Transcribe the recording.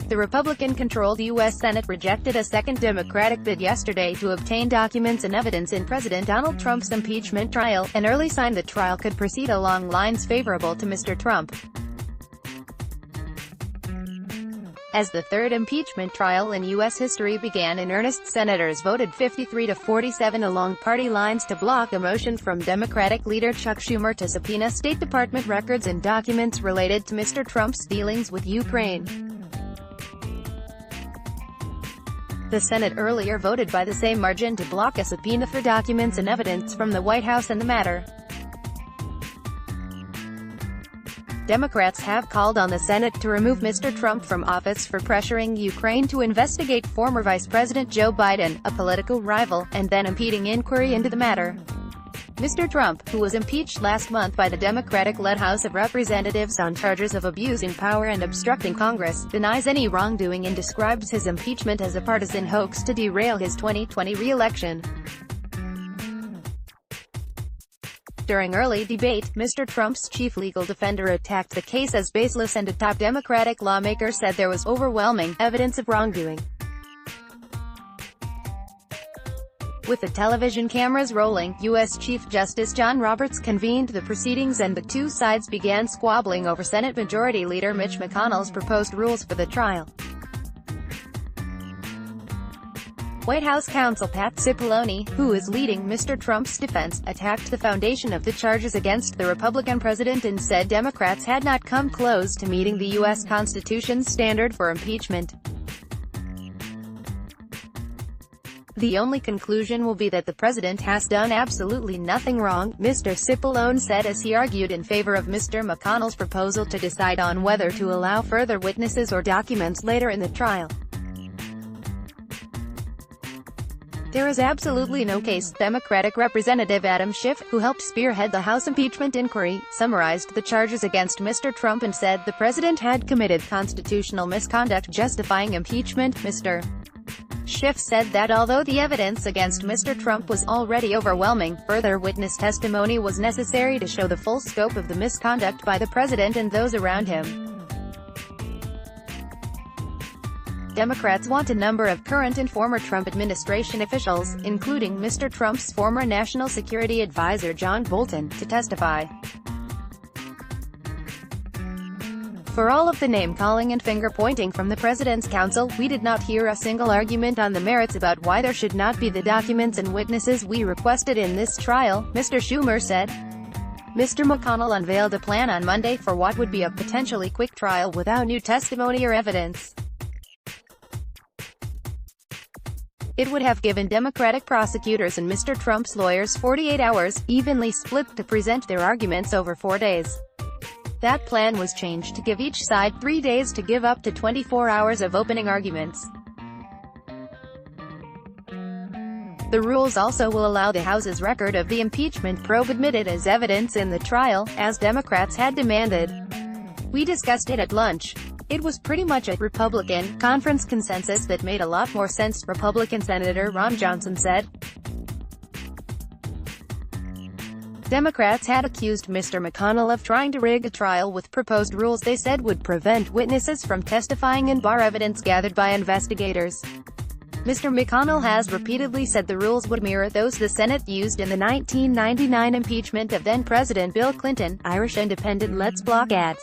The Republican-controlled U.S. Senate rejected a second Democratic bid yesterday to obtain documents and evidence in President Donald Trump's impeachment trial, an early sign the trial could proceed along lines favorable to Mr. Trump. As the third impeachment trial in U.S. history began in earnest, senators voted 53 to 47 along party lines to block a motion from Democratic leader Chuck Schumer to subpoena State Department records and documents related to Mr. Trump's dealings with Ukraine. The Senate earlier voted by the same margin to block a subpoena for documents and evidence from the White House in the matter. Democrats have called on the Senate to remove Mr. Trump from office for pressuring Ukraine to investigate former Vice President Joe Biden, a political rival, and then impeding inquiry into the matter. Mr. Trump, who was impeached last month by the Democratic-led House of Representatives on charges of abusing power and obstructing Congress, denies any wrongdoing and describes his impeachment as a partisan hoax to derail his 2020 re-election. During early debate, Mr. Trump's chief legal defender attacked the case as baseless, and a top Democratic lawmaker said there was overwhelming evidence of wrongdoing. With the television cameras rolling, U.S. Chief Justice John Roberts convened the proceedings and the two sides began squabbling over Senate Majority Leader Mitch McConnell's proposed rules for the trial. White House counsel Pat Cipollone, who is leading Mr. Trump's defense, attacked the foundation of the charges against the Republican president and said Democrats had not come close to meeting the U.S. Constitution's standard for impeachment. The only conclusion will be that the president has done absolutely nothing wrong, Mr. Cipollone said as he argued in favor of Mr. McConnell's proposal to decide on whether to allow further witnesses or documents later in the trial. There is absolutely no case. Democratic Representative Adam Schiff, who helped spearhead the House impeachment inquiry, summarized the charges against Mr. Trump and said the president had committed constitutional misconduct justifying impeachment. Mr. Schiff said that although the evidence against Mr. Trump was already overwhelming, further witness testimony was necessary to show the full scope of the misconduct by the president and those around him. Democrats want a number of current and former Trump administration officials, including Mr. Trump's former National Security Advisor John Bolton, to testify. For all of the name-calling and finger-pointing from the president's counsel, we did not hear a single argument on the merits about why there should not be the documents and witnesses we requested in this trial, Mr. Schumer said. Mr. McConnell unveiled a plan on Monday for what would be a potentially quick trial without new testimony or evidence. It would have given Democratic prosecutors and Mr. Trump's lawyers 48 hours, evenly split, to present their arguments over 4 days. That plan was changed to give each side 3 days to give up to 24 hours of opening arguments. The rules also will allow the House's record of the impeachment probe admitted as evidence in the trial, as Democrats had demanded. We discussed it at lunch. It was pretty much a Republican conference consensus that made a lot more sense, Republican Senator Ron Johnson said. Democrats had accused Mr. McConnell of trying to rig a trial with proposed rules they said would prevent witnesses from testifying and bar evidence gathered by investigators. Mr. McConnell has repeatedly said the rules would mirror those the Senate used in the 1999 impeachment of then-President Bill Clinton. Irish Independent lets block ads.